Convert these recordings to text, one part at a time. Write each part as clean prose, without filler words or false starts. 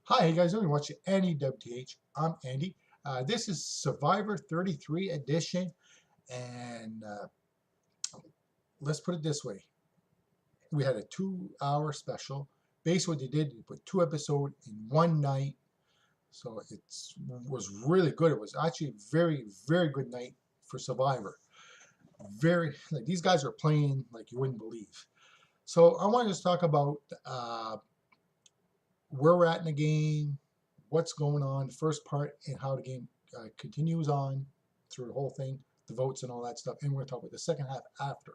Hi, how you guys doing? You're watching Andy WTH. I'm Andy. This is Survivor 33 edition, and let's put it this way: we had a 2-hour special. Basically, what they did, they put 2 episodes in one night, so it was really good. It was actually a very, very good night for Survivor. Very like these guys are playing like you wouldn't believe. So I want to just talk about where we're at in the game, what's going on, the first part, and how the game continues on through the whole thing, the votes and all that stuff. And we're going to talk about the second half after.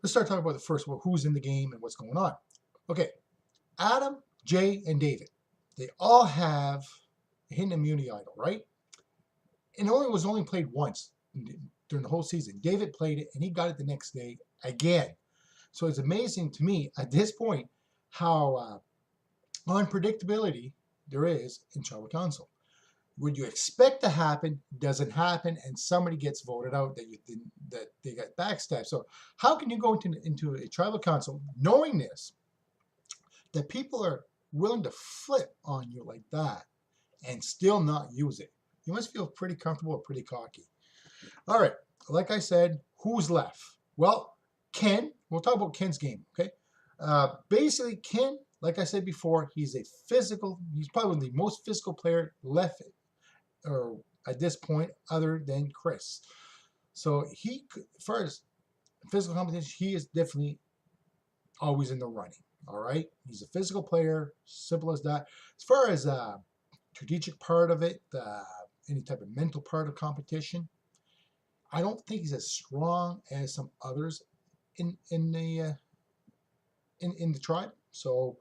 Let's start talking about the first one, who's in the game and what's going on. Okay, Adam, Jay, and David. They all have a hidden immunity idol, right? And it was only played once during the whole season. David played it, and he got it the next day again. So it's amazing to me at this point how unpredictability there is in tribal council. What you expect to happen doesn't happen, and somebody gets voted out that they got backstabbed. So how can you go into a tribal council knowing this, that people are willing to flip on you like that and still not use it? You must feel pretty comfortable or pretty cocky. All right, like I said, who's left? Well, Ken. We'll talk about Ken's game, okay? Basically, Ken, like I said before, he's probably the most physical player left or at this point other than Chris. So as far as physical competition, he is definitely always in the running. All right, he's a physical player, simple as that. As far as strategic part of it, any type of mental part of competition, I don't think he's as strong as some others in the tribe. So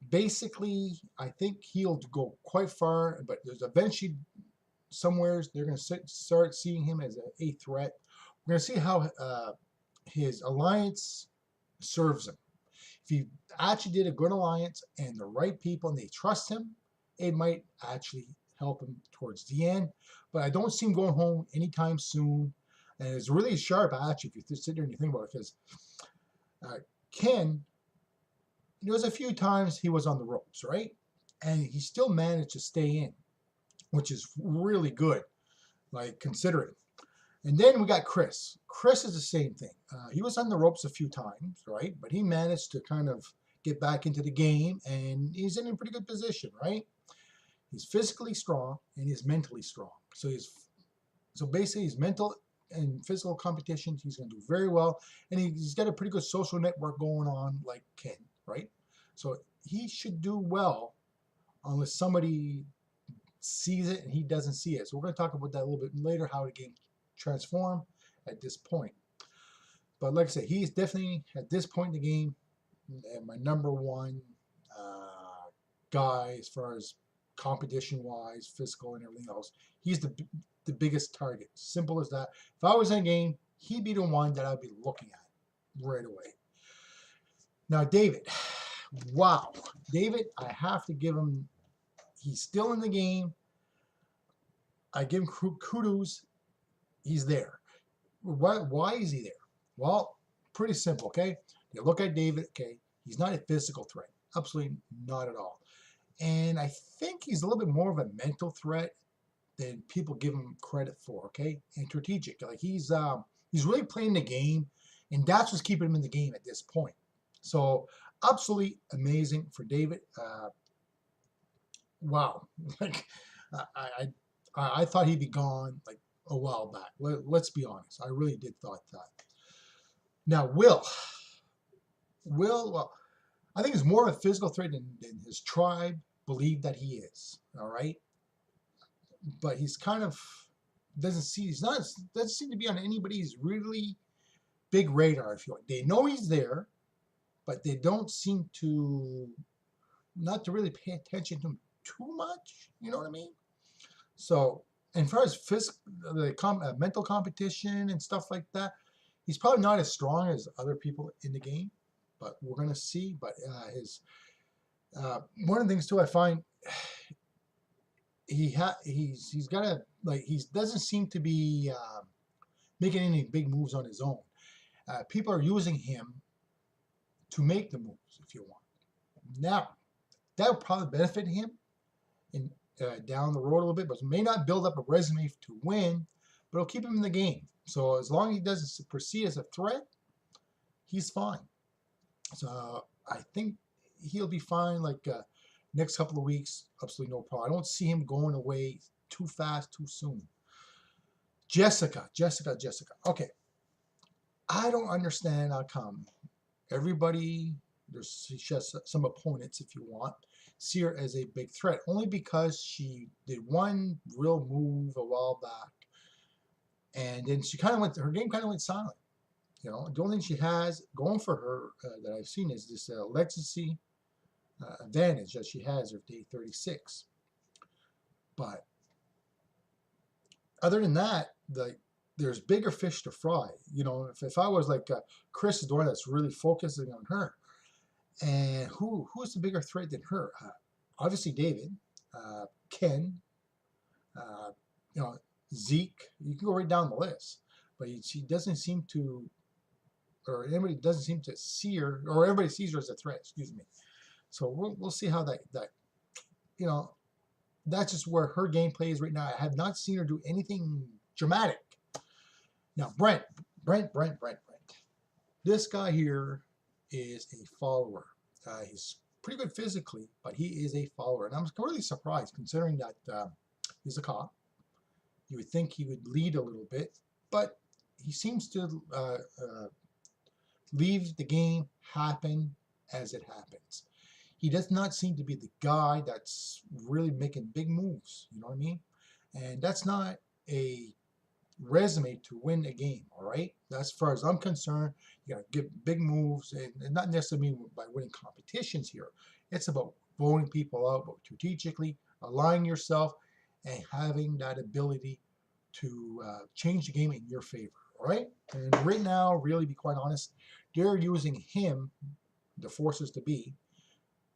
basically, I think he'll go quite far, but there's eventually somewheres they're going to start seeing him as a threat. We're going to see how his alliance serves him. If he actually did a good alliance and the right people and they trust him, it might actually help him towards the end. But I don't see him going home anytime soon. And it's really sharp, actually, if you sit there and you think about it, because Ken, there was a few times he was on the ropes, right? And he still managed to stay in, which is really good, like considering. And then we got Chris. Chris is the same thing. He was on the ropes a few times, right? But he managed to kind of get back into the game, and he's in a pretty good position, right? He's physically strong and he's mentally strong. So basically, his mental and physical competitions, he's going to do very well, and he's got a pretty good social network going on, like Ken, right? So he should do well, unless somebody sees it and he doesn't see it. So we're going to talk about that a little bit later, how the game transform at this point. But like I said, he's definitely at this point in the game my number one guy as far as competition wise, physical, and everything else. He's the biggest target. Simple as that. If I was in a game, he'd be the one that I'd be looking at right away. Now, David. Wow. David, I have to give him, he's still in the game. I give him kudos. He's there. Why is he there? Well, pretty simple, okay? You look at David, okay, he's not a physical threat. Absolutely not at all. And I think he's a little bit more of a mental threat than people give him credit for, okay? And strategic. Like he's really playing the game, and that's what's keeping him in the game at this point. So absolutely amazing for David. Wow. Like I thought he'd be gone like a while back. Let's be honest. I really did thought that. Now, well, I think he's more of a physical threat than his tribe believe that he is. All right, but he's kind of doesn't seem to be on anybody's really big radar. If you like, they know he's there, but they don't seem to not to really pay attention to him too much. You know what I mean? So, and as far as mental competition and stuff like that, he's probably not as strong as other people in the game, but we're going to see. But one of the things too, I find he's got a he doesn't seem to be making any big moves on his own. People are using him to make the moves, if you want. Now, that would probably benefit him in down the road a little bit, but may not build up a resume to win, but it'll keep him in the game. So as long as he doesn't perceive as a threat, he's fine. So I think he'll be fine. Like next couple of weeks, absolutely no problem. I don't see him going away too fast, too soon. Jessica. Okay, I don't understand how come everybody, there's just some opponents, if you want, see her as a big threat, only because she did one real move a while back, and then she kind of went, her game kind of went silent. You know, the only thing she has going for her that I've seen is this legacy advantage that she has of day 36. But other than that, there's bigger fish to fry. You know, if I was like Chris is the one that's really focusing on her, and who's the bigger threat than her? Obviously David, Ken, you know, Zeke. You can go right down the list, but she doesn't seem to, or anybody doesn't seem to see her, or everybody sees her as a threat. Excuse me. So we'll see how that you know, that's just where her gameplay is right now. I have not seen her do anything dramatic. Now Brent. This guy here is a follower. He's pretty good physically, but he is a follower, and I'm really surprised considering that he's a cop. You would think he would lead a little bit, but he seems to leave the game happen as it happens. He does not seem to be the guy that's really making big moves, you know what I mean? And that's not a resume to win a game, all right? As far as I'm concerned, you got to give big moves, and not necessarily by winning competitions here. It's about voting people out, but strategically aligning yourself and having that ability to change the game in your favor, all right? And right now, really, be quite honest, they're using him, the forces to be,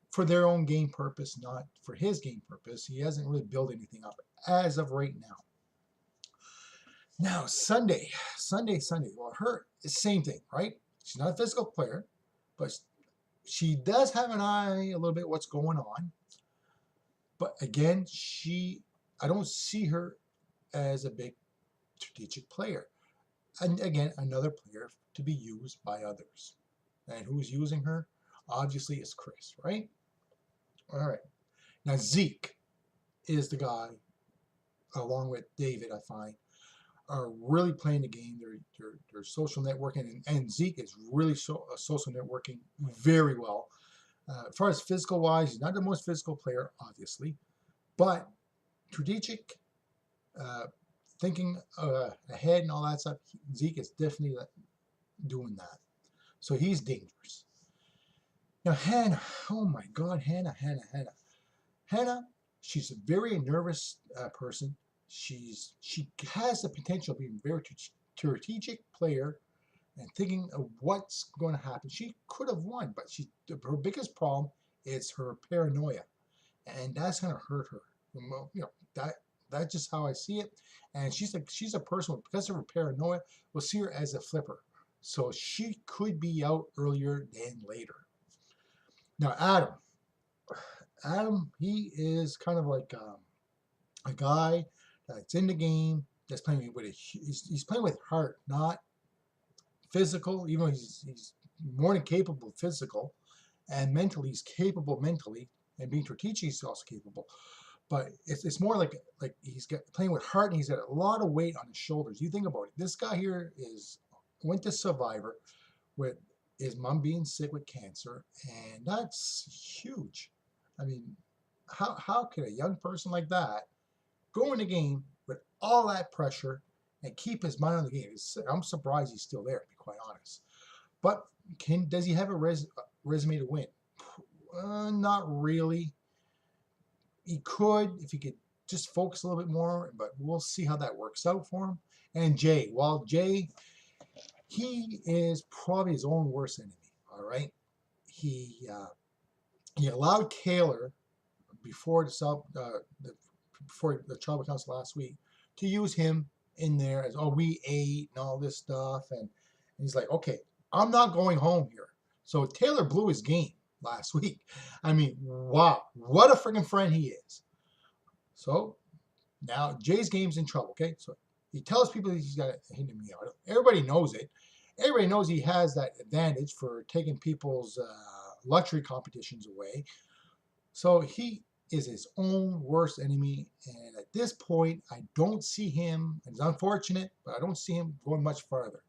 for their own game purpose, not for his game purpose. He hasn't really built anything up as of right now. Now, Sunday. Well, her, same thing, right? She's not a physical player, but she does have an eye a little bit what's going on. But again, I don't see her as a big strategic player. And again, another player to be used by others. And who's using her? Obviously, it's Chris, right? All right. Now, Zeke is the guy, along with David, I find, are really playing the game. They're social networking, and Zeke is really social networking very well. As far as physical wise, he's not the most physical player, obviously, but strategic, thinking ahead and all that stuff, Zeke is definitely doing that. So he's dangerous. Now Hannah, oh my God, Hannah. Hannah, she's a very nervous person. She has the potential of being a very strategic player and thinking of what's going to happen. She could have won, but her biggest problem is her paranoia, and that's going to hurt her. Well, you know, that's just how I see it. And she's a person, because of her paranoia, we'll see her as a flipper. So she could be out earlier than later. Now, Adam, he is kind of like a guy that's in the game, that's playing with he's playing with heart, not physical. Even though he's more than capable physical, and mentally he's capable mentally, and being strategic he's also capable. But it's more like he's playing with heart, and he's got a lot of weight on his shoulders. You think about it. This guy here went to Survivor with his mom being sick with cancer, and that's huge. I mean, how can a young person like that go in the game with all that pressure and keep his mind on the game? I'm surprised he's still there, to be quite honest. But does he have a resume to win? Not really. He could, if he could just focus a little bit more, but we'll see how that works out for him. And Jay, well, Jay, he is probably his own worst enemy, all right? He allowed Taylor before the tribal council last week to use him in there as, oh, we ate and all this stuff, and he's like, okay, I'm not going home here. So Taylor blew his game, last week. I mean, wow, what a freaking friend he is. So now Jay's game's in trouble, okay? So he tells people he's got to hit him out. Everybody knows it. Everybody knows he has that advantage for taking people's luxury competitions away. So he is his own worst enemy. And at this point, I don't see him, and it's unfortunate, but I don't see him going much farther.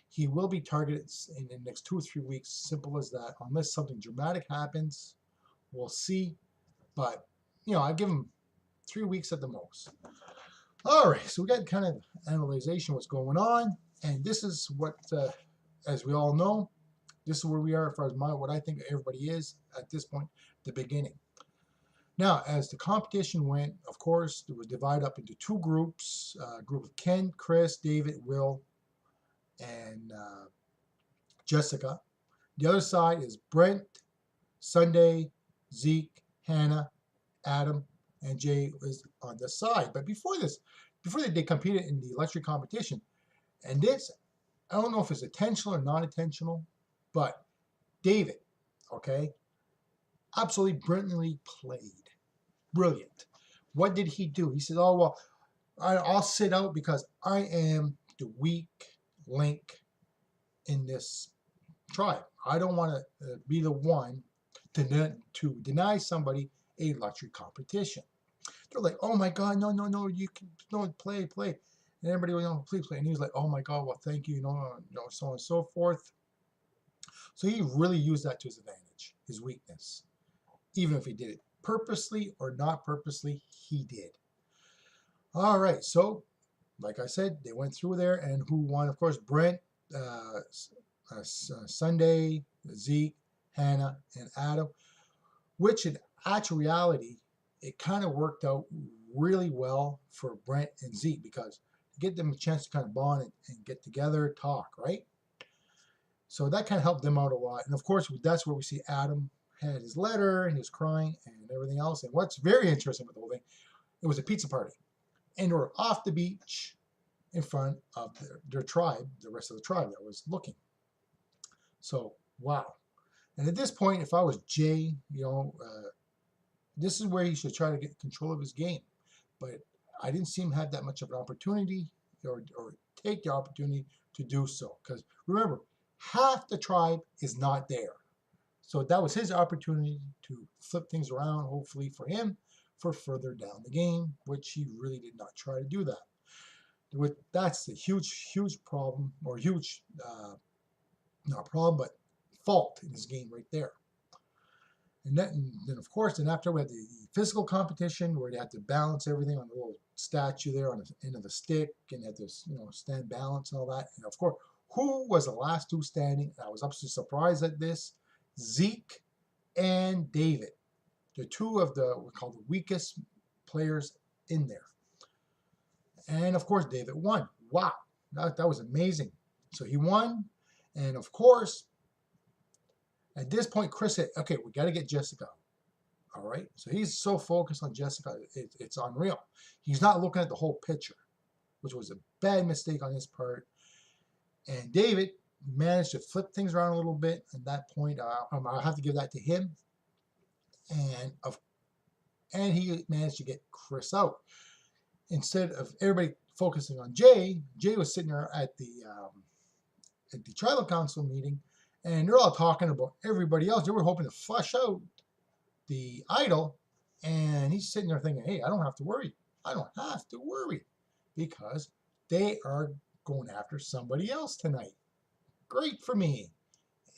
He will be targeted in the next 2 or 3 weeks, simple as that, unless something dramatic happens. We'll see. But, I give him 3 weeks at the most. All right, so we got kind of analyzation what's going on. And this is what, as we all know, this is where we are as far as what I think everybody is at this point, the beginning. Now, as the competition went, of course, it was divided up into 2 groups. A group of Ken, Chris, David, Will, and Jessica. The other side is Brent, Sunday, Zeke, Hannah, Adam, and Jay was on the side. But before they competed in the luxury competition, and this, I don't know if it's intentional or non-intentional, but David, okay, absolutely brilliantly played. Brilliant. What did he do? He said, oh, well, I'll sit out because I am the weak link in this tribe. I don't want to be the one to deny somebody a luxury competition. They're like, oh my God, no, you can play. And everybody was, please play. And he was like, oh my God, well, thank you, so on and so forth. So he really used that to his advantage, his weakness. Even if he did it purposely or not purposely, he did. All right, so like I said, they went through there, and who won? Of course, Brent, Sunday, Zeke, Hannah, and Adam, which in actual reality, it kind of worked out really well for Brent and Zeke because get them a chance to kind of bond and get together, talk, right? So that kind of helped them out a lot. And of course, that's where we see Adam had his letter and he was crying and everything else. And what's very interesting with the whole thing, it was a pizza party. And they were off the beach in front of their tribe, the rest of the tribe that was looking. So, wow. And at this point, if I was Jay, this is where he should try to get control of his game. But I didn't see him have that much of an opportunity or take the opportunity to do so. Because remember, half the tribe is not there. So that was his opportunity to flip things around, hopefully for him, for further down the game, which he really did not try to do that. That's the huge problem, or huge, not problem, but fault in his game right there. And then of course, after we had the physical competition where they had to balance everything on the little statue there on the end of the stick, and they had to, stand balance and all that. And of course, who was the last 2 standing? I was absolutely surprised at this. Zeke and David. They're 2 of we call the weakest players in there. And of course, David won. Wow, that was amazing. So he won, and of course, at this point, Chris said, okay, we got to get Jessica. All right. So he's so focused on Jessica, it's unreal. He's not looking at the whole picture, which was a bad mistake on his part. And David managed to flip things around a little bit. At that point, I'll have to give that to him. And he managed to get Chris out. Instead of everybody focusing on Jay was sitting there at the tribal council meeting, and they're all talking about everybody else. They were hoping to flush out the idol, and he's sitting there thinking, hey, I don't have to worry. Because they are going after somebody else tonight. Great for me.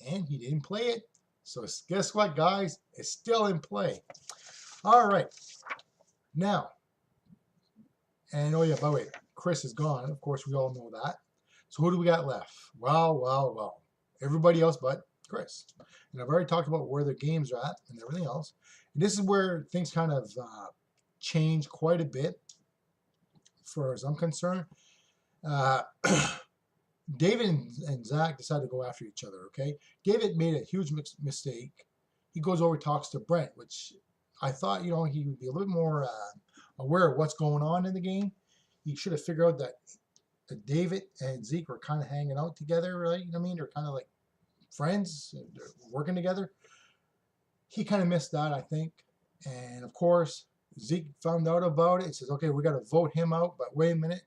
And he didn't play it. So guess what, guys? It's still in play. All right. Now, and oh yeah, by the way, Chris is gone. Of course, we all know that. So who do we got left? Well. Everybody else but Chris. And I've already talked about where their games are at and everything else. And this is where things kind of change quite a bit, as far as I'm concerned. David and Zach decided to go after each other, okay? David made a huge mistake. He goes over and talks to Brent, which I thought, he would be a little bit more aware of what's going on in the game. He should have figured out that David and Zeke were kind of hanging out together, right? You know what I mean? They're kind of like friends, they're working together. he kind of missed that, I think. And of course, Zeke found out about it and says, okay, we got to vote him out. But wait a minute.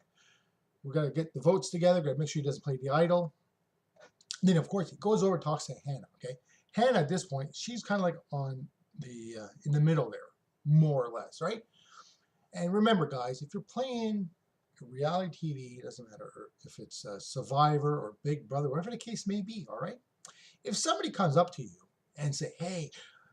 We got to get the votes together. Got to make sure he doesn't play the idol. And then, of course, he goes over and talks to Hannah. Okay. Hannah, at this point, she's kind of like on the, in the middle there, more or less, right? And remember, guys, if you're playing reality TV, it doesn't matter if it's Survivor or Big Brother, whatever the case may be, all right? If somebody comes up to you and say, hey,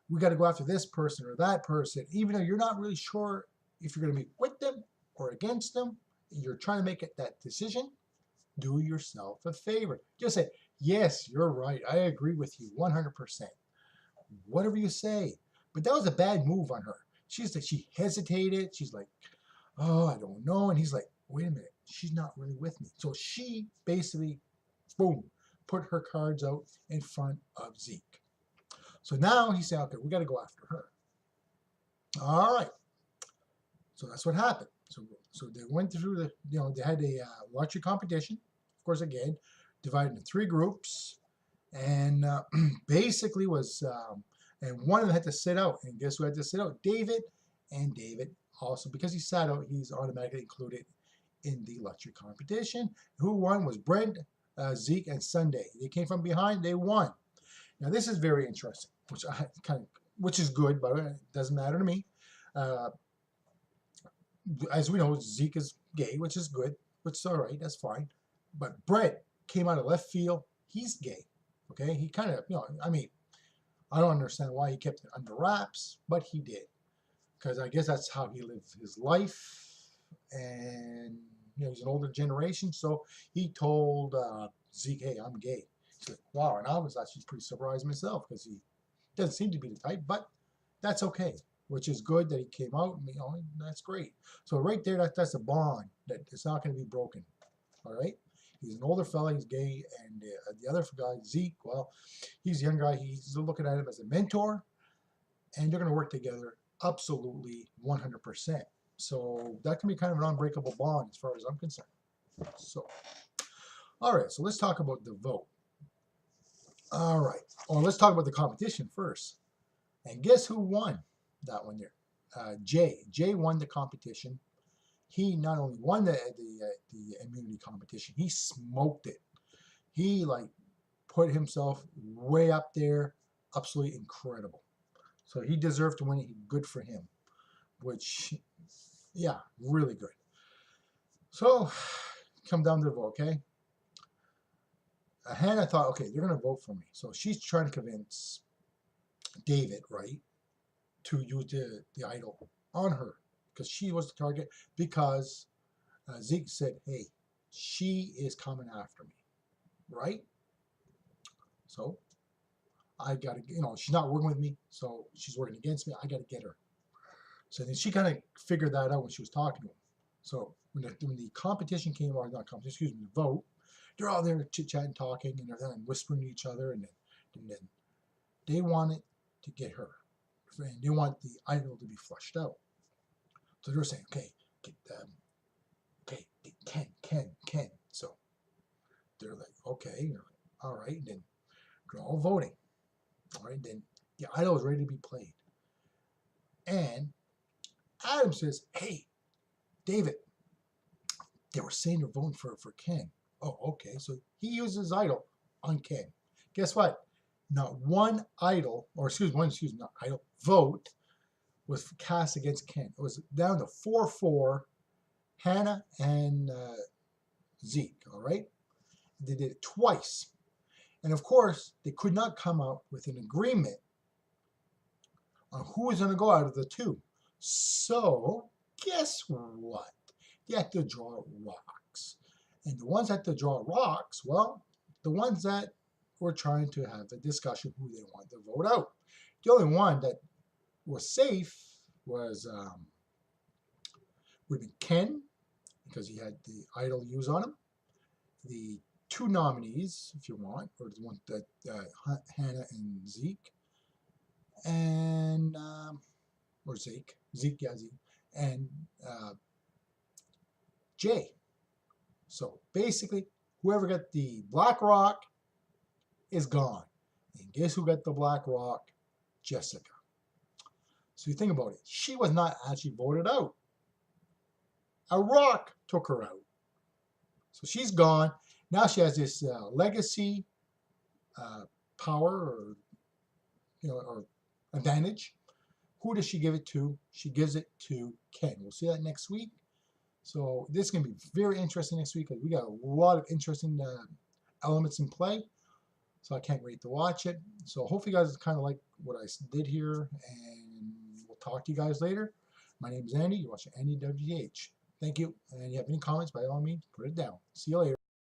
we got to go after this person or that person, even though you're not really sure if you're going to be with them or against them, you're trying to make it that decision, do yourself a favor. Just say, yes, you're right. I agree with you 100%. Whatever you say. But that was a bad move on her. She hesitated. She's like, oh, I don't know. And he's like, wait a minute. She's not really with me. So she basically, boom, put her cards out in front of Zeke. So now he said, okay, we got to go after her. All right. So that's what happened. So they went through the, they had a lottery competition. Of course, again, divided into 3 groups. And basically was, and one of them had to sit out. And guess who had to sit out? David. And David also, because he sat out, he's automatically included in the lottery competition. Who won was Brent, Zeke, and Sunday. They came from behind. They won. Now this is very interesting, which is good, but it doesn't matter to me. As we know, Zeke is gay, which is good, which is all right. That's fine. But Brent came out of left field. He's gay. Okay, he kind of, I mean, I don't understand why he kept it under wraps, but he did, because I guess that's how he lived his life. And he's an older generation, so he told Zeke, "Hey, I'm gay." He's like, "Wow!" And I was actually pretty surprised myself because he doesn't seem to be the type, but that's okay. Which is good that he came out, and that's great. So right there, that's a bond that it's not going to be broken. All right. He's an older fella, he's gay, and the other guy, Zeke, well, he's a young guy. He's looking at him as a mentor, and they're going to work together absolutely 100%. So that can be kind of an unbreakable bond as far as I'm concerned. So, all right, so let's talk about the vote. All right, let's talk about the competition first. And guess who won that one there? Jay. Jay won the competition. He not only won the immunity competition, he smoked it. He put himself way up there, absolutely incredible. So he deserved to win it. Good for him. Which, yeah, really good. So come down to the vote, okay? Hannah thought, okay, they're going to vote for me. So she's trying to convince David, right, to use the idol on her, because she was the target, because Zeke said, hey, she is coming after me, right? So I got to, she's not working with me, so she's working against me. I got to get her. So then she kind of figured that out when she was talking to him. So when the competition came, or not competition, excuse me, the vote, they're all there chit-chatting, talking, and they're whispering to each other, and then they wanted to get her. And they want the idol to be flushed out. So they're saying, okay, Ken. So they're like, okay, all right. And then they're all voting. All right, then the idol is ready to be played. And Adam says, hey, David, they were saying they're voting for Ken. Oh, okay. So he uses his idol on Ken. Guess what? Not one idol, not idol, vote was cast against Ken. It was down to 4-4, Hannah and Zeke, all right? They did it twice. And of course, they could not come up with an agreement on who was going to go out of the 2. So, guess what? They had to draw rocks. And the ones that had to draw rocks, well, the ones that were trying to have a discussion who they wanted to vote out. The only one that was safe was would be Ken, because he had the idol used on him. The 2 nominees, if you want, or the one that Hannah and Zeke, and or Zeke, and Jay. So basically, whoever got the black rock is gone. And guess who got the black rock? Jessica. So you think about it. She was not actually voted out. A rock took her out. So she's gone. Now she has this legacy power or or advantage. Who does she give it to? She gives it to Ken. We'll see that next week. So this is going to be very interesting next week because we got a lot of interesting elements in play. So I can't wait to watch it. So hopefully you guys kind of like what I did here, and we'll talk to you guys later. My name is Andy. You're watching Andy WTH. Thank you. And if you have any comments, by all means, put it down. See you later.